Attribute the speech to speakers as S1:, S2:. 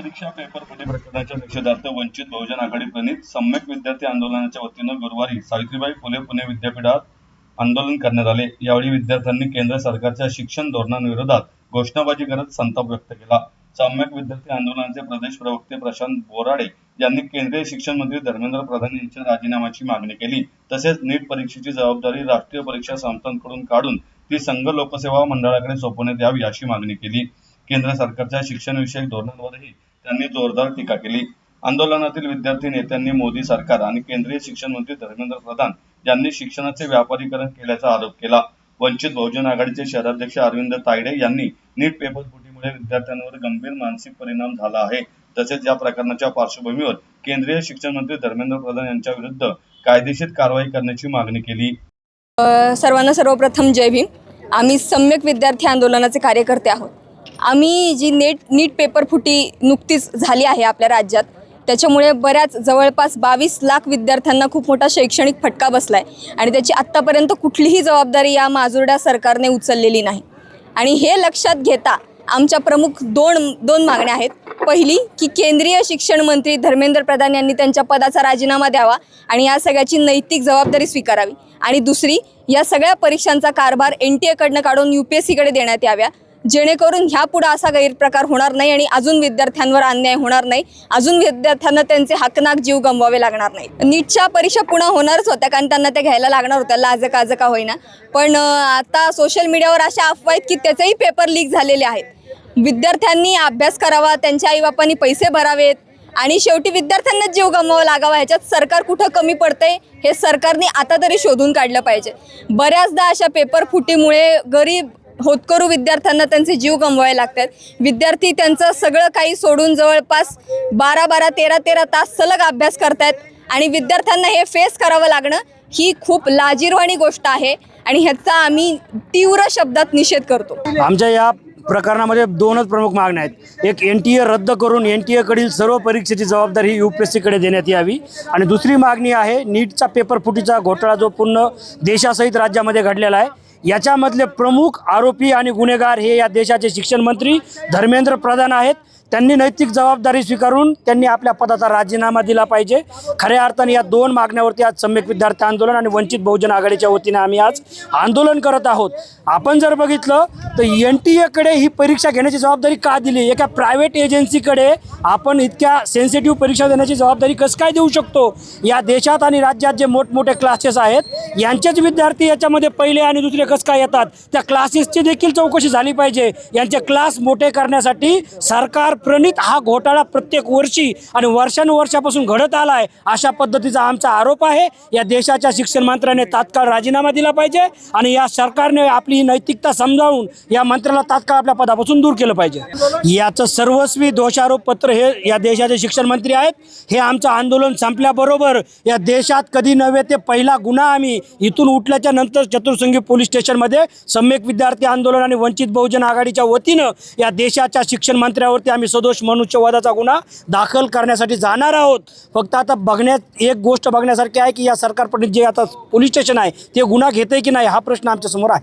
S1: परीक्षा पेपर फुटी प्रकरणाच्या निषेधार्थ वंचित बहुजन आघाडी प्रणित सम्यक विद्यार्थी आंदोलनाच्या वतीनं गुरुवारी सावित्रीबाई फुले पुणे विद्यापीठात आंदोलन करण्यात आले। यावेळी विद्यार्थ्यांनी केंद्र सरकारच्या शिक्षण धोरणांविरोधात घोषणाबाजी करत संताप व्यक्त केला। सम्यक विद्यार्थी आंदोलनाचे प्रदेश प्रवक्ते प्रशांत बोराडे यांनी केंद्रीय शिक्षण मंत्री धर्मेंद्र प्रधान यांच्या राजीनाम्याची मागणी केली। तसेच नीट परीक्षेची जबाबदारी राष्ट्रीय परीक्षा संस्थांकडून काढून ती संघ लोकसेवा मंडळाकडे सोपवण्यात यावी अशी मागणी केली। केंद्र सरकारच्या शिक्षणविषयक धोरणांवरही त्यांनी जोरदार टीका केली। आंदोलनातील विद्यार्थी नेत्यांनी मोदी सरकार आणि केंद्रीय शिक्षण मंत्री धर्मेंद्र प्रधान यांनी शिक्षणाचे व्यापारीकरण केल्याचा आरोप केला। वंचित बहुजन आघाडीचे शहराध्यक्ष अरविंद तायडे यांनी नीट पेपर फुटीमुळे विद्यार्थ्यांवर गंभीर मानसिक परिणाम झाला आहे, तसेच या प्रकरणाच्या पार्श्वभूमीवर केंद्रीय शिक्षण मंत्री धर्मेंद्र प्रधान यांच्या विरुद्ध कायदेशीर कारवाई करण्याची मागणी केली।
S2: सर्वांना सर्वप्रथम जय भीम। आम्ही सम्यक विद्यार्थी आंदोलनाचे कार्यकर्ते आहोत। आम्ही जी नीट पेपर फुटी नुकतीच झाली आहे आपल्या राज्यात, त्याच्यामुळे बऱ्याच जवळपास 22 लाख विद्यार्थ्यांना खूप मोठा शैक्षणिक फटका बसलाय आणि त्याची आत्तापर्यंत कुठलीही जबाबदारी या माजुरड्या सरकारने उचललेली नाही। आणि हे लक्षात घेता आमच्या प्रमुख दोन मागण्या आहेत। पहिली की केंद्रीय शिक्षण मंत्री धर्मेंद्र प्रधान यांनी त्यांच्या पदाचा राजीनामा द्यावा आणि या सगळ्याची नैतिक जबाबदारी स्वीकारावी। आणि दुसरी, या सगळ्या परीक्षांचा कारभार NTA कडनं काढून UPSC कडे देण्यात याव्या, जेणेकरून ह्यापुढे असा गैरप्रकार होणार नाही आणि अजून विद्यार्थ्यांवर अन्याय होणार नाही, अजून विद्यार्थ्यांना त्यांचे हकनाक जीव गमवावे लागणार नाही। नीटच्या परीक्षा पुन्हा होणारच होत्या कारण त्यांना ते घ्यायला लागणार होत्या, लाजकाज का होईना। पण आता सोशल मीडियावर अशा अफवा आहेत की त्याचेही पेपर लीक झालेले आहेत। विद्यार्थ्यांनी अभ्यास करावा, त्यांच्या आईबापांनी पैसे भरावेत आणि शेवटी विद्यार्थ्यांनाच जीव गमवावा लागावा। ह्याच्यात सरकार कुठं कमी पडतंय हे सरकारने आता तरी शोधून काढलं पाहिजे। बऱ्याचदा अशा पेपर फुटीमुळे गरीब होतकरू विद्यार्थ्यांना त्यांचे जीव गमवावे लागतात। विद्यार्थी त्यांचं सगळं काही सोडून जवळपास 12-12, 13-13 तास सलग अभ्यास करतात आणि विद्यार्थ्यांना हे फेस करावं लागणं ही खूप लाजिरवाणी गोष्ट आहे आणि ह्याचा आम्ही तीव्र शब्दात निषेध करतो।
S3: आमच्या या प्रकरणामध्ये दोनच प्रमुख मागण्या आहेत। एक, NTA रद्द करून NTA कडील सर्व परीक्षेची जबाबदारी ही UPSC कडे देण्यात यावी आणि दुसरी मागणी आहे नीटचा पेपर फुटीचा घोटाळा जो पूर्ण देशासहित राज्यामध्ये घडलेला आहे, याच्यामधले प्रमुख आरोपी आणि गुन्हेगार हे या देशाचे शिक्षण मंत्री धर्मेंद्र प्रधान आहेत। त्यांनी नैतिक जबाबदारी स्वीकारून त्यांनी आपल्या पदाचा राजीनामा दिला पाहिजे। खऱ्या अर्थाने या दोन मागण्यावरती आज सम्यक विद्यार्थी आंदोलन आणि वंचित बहुजन आघाडीच्या वतीने आम्ही आज आंदोलन करत आहोत। आपण जर बघितलं तर NTA कडे ही परीक्षा घेण्याची जबाबदारी का दिली? एका प्रायव्हेट एजन्सीकडे आपण इतक्या सेन्सिटिव्ह परीक्षा देण्याची जबाबदारी कसं काय देऊ शकतो? या देशात आणि राज्यात जे मोठमोठे क्लासेस आहेत यांचेच विद्यार्थी याच्यामध्ये पहिले आणि दुसरे कसं काय येतात? त्या क्लासेसची देखील चौकशी झाली पाहिजे। यांचे क्लास मोठे करण्यासाठी सरकार प्रणित हा घोटाळा प्रत्येक वर्षी आणि वर्षानुवर्षापासून घडत आला आहे, अशा पद्धतीचा आमचा आरोप आहे। या देशाच्या शिक्षण मंत्र्याने तात्काळ राजीनामा दिला पाहिजे आणि या सरकारने आपली नैतिकता समजावून या मंत्र्याला तात्काळ आपल्या पदापासून दूर केलं पाहिजे। याचं सर्वस्वी दोषारोप पत्र हे या देशाचे शिक्षण मंत्री आहेत। हे आमचं आंदोलन संपल्याबरोबर या देशात कधी नव्हे ते पहिला गुन्हा आम्ही इथून उठल्याच्या नंतर चतुर्संगी पोलीस स्टेशनमध्ये सम्यक विद्यार्थी आंदोलन आणि वंचित बहुजन आघाडीच्या वतीनं या देशाच्या शिक्षण मंत्र्यावरती आम्ही सदोष मनुष्यवधाचा गुन्हा दाखल करण्यासाठी जाणार आहोत। फक्त आता बघण्यात एक गोष्ट बघण्यासारखी आहे की या सरकारकडे जे आता पोलीस स्टेशन आहे ते गुन्हा घेते की नाही हा प्रश्न आमच्या समोर आहे।